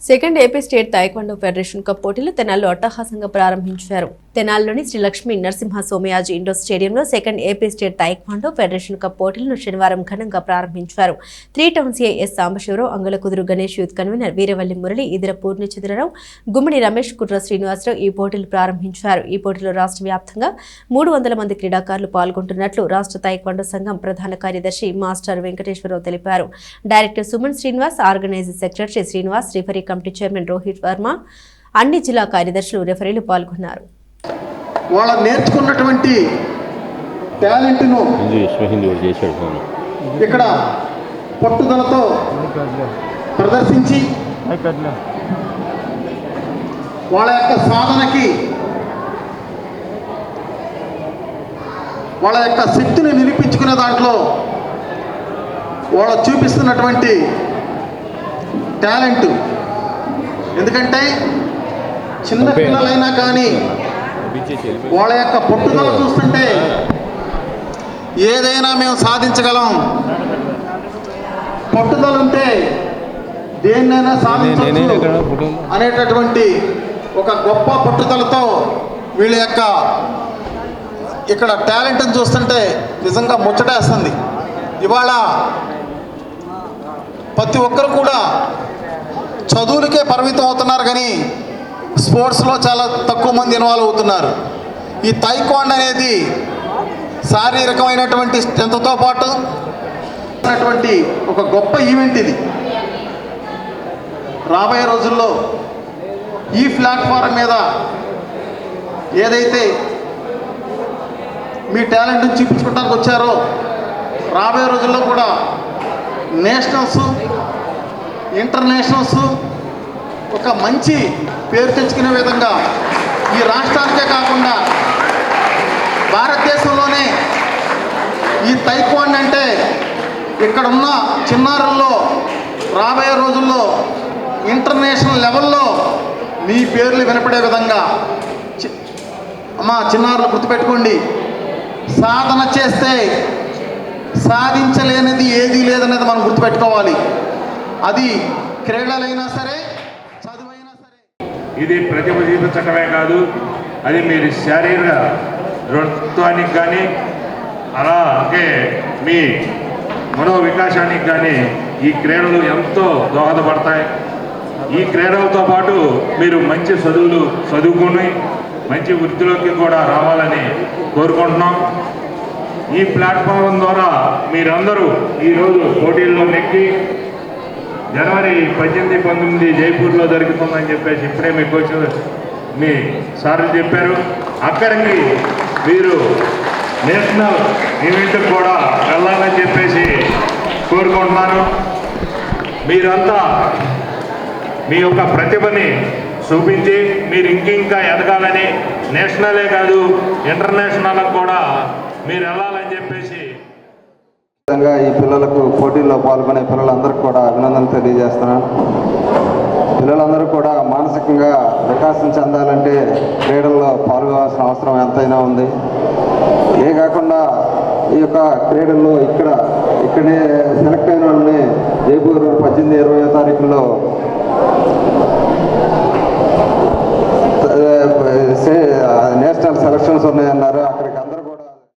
Second AP state taekwondo federation cup పోటీలు తెనాలిలో అట్టహాసంగా ప్రారంభించారు. తెనాలిలోని శ్రీ లక్ష్మీ నరసింహ సోమయాజీ ఇండోర్ స్టేడియంలో second AP state taekwondo federation cup పోటీలను శనివారం ఘనంగా ప్రారంభించారు. 3 town CI S Sambasivarao, Angalakuduru Ganesh youth convener Veeravalli Murali, Idira Purnachandrarao, Gummadi Ramesh, Kutra Srinivasarao ఈ పోటీలు ప్రారంభించారు. ఈ పోటీలో రాష్ట్ర వ్యాప్తంగా 300 మంది క్రీడాకారులు పాల్గొంటున్నట్లు రాష్ట్ర తాయిక్వాండో సంఘం ప్రధాన కార్యదర్శి మాస్టర్ వెంకటేశ్వరరావు తెలిపారు. Director Suman Srinivas, organising secretary Srinivas, referee committee chairman Rohit Varma, అన్ని జిల్లా కార్యదర్శులు, రెఫరీలు పాల్గొన్నారు. వాళ్ళ నేర్చుకున్నటువంటి టాలెంట్ను ఇక్కడ పట్టుదలతో ప్రదర్శించి వాళ్ళ యొక్క సాధనకి వాళ్ళ యొక్క శక్తిని నిరూపించుకునే దాంట్లో వాళ్ళు చూపిస్తున్నటువంటి టాలెంట్, ఎందుకంటే చిన్న పిల్లలైనా కానీ వాళ్ళ యొక్క పట్టుదల చూస్తుంటే ఏదైనా మేము సాధించగలం, పట్టుదల ఉంటే దేన్నైనా సాధించవచ్చు అనేటటువంటి ఒక గొప్ప పట్టుదలతో వీళ్ళ యొక్క ఇక్కడ టాలెంట్ని చూస్తుంటే నిజంగా ముచ్చటేస్తుంది. ఇవాళ ప్రతి ఒక్కరు కూడా చదువులకే పరిమితం అవుతున్నారు, కానీ స్పోర్ట్స్లో చాలా తక్కువ మంది ఇన్వాల్వ్ అవుతున్నారు. ఈ తాయిక్వాండో అనేది శారీరకమైనటువంటి స్ట్రెంత్తో పాటు ఒక గొప్ప ఈవెంట్ ఇది. రాబోయే రోజుల్లో ఈ ప్లాట్ఫారం మీద ఏదైతే మీ టాలెంట్ని చూపించుకోవడానికి వచ్చారో, రాబోయే రోజుల్లో కూడా నేషనల్స్, ఇంటర్నేషనల్స్ ఒక మంచి పేరు తెచ్చుకునే విధంగా ఈ రాష్ట్రానికే కాకుండా భారతదేశంలోనే ఈ తాయిక్వాండో అంటే ఇక్కడ ఉన్న చిన్నారుల్లో రాబోయే రోజుల్లో ఇంటర్నేషనల్ లెవెల్లో మీ పేర్లు వినపడే విధంగా అమ్మా చిన్నారులు గుర్తుపెట్టుకోండి, సాధన చేస్తే సాధించలేనిది ఏదీ లేదనేది మనం గుర్తుపెట్టుకోవాలి. అది క్రీడలైనా సరే, చదువైనా సరే. ఇది ప్రతిభ చూపించటమే కాదు, అది మీరు శారీరక దృఢత్వానికి కానీ అలాగే మీ మనోవికాసానికి కానీ ఈ క్రీడలు ఎంతో దోహదపడతాయి. ఈ క్రీడలతో పాటు మీరు మంచి చదువులు చదువుకొని మంచి వృత్తిలోకి కూడా రావాలని కోరుకుంటున్నాం. ఈ ప్లాట్ఫారం ద్వారా మీరందరూ ఈరోజు పోటీల్లో నెక్కి జనవరి 18, 19 జైపూర్లో జరుగుతుందని చెప్పేసి ఇప్పుడే మీ కోచ్ మీ సార్లు చెప్పారు. అక్కడికి మీరు నేషనల్ ఈవెంట్కి కూడా వెళ్ళాలని చెప్పేసి కోరుకుంటున్నాను. మీరంతా మీ యొక్క ప్రతిభని చూపించి మీరు ఇంకింకా ఎదగాలని, నేషనలే కాదు ఇంటర్నేషనల్ కూడా మీరు వెళ్ళాలని చెప్పేసి ఈ పిల్లలకు పోటీల్లో పాల్గొనే పిల్లలందరికీ కూడా అభినందనలు తెలియజేస్తున్నాను. పిల్లలందరూ కూడా మానసికంగా వికాసం చెందాలంటే క్రీడల్లో పాల్గొనాల్సిన అవసరం ఎంతైనా ఉంది. ఏ కాకుండా ఈ యొక్క క్రీడల్లో ఇక్కడే సెలెక్ట్ అయిన వాళ్ళని జైపూర్ 18, 20 తారీఖుల్లో నేషనల్ సెలక్షన్స్ ఉన్నాయన్నారు.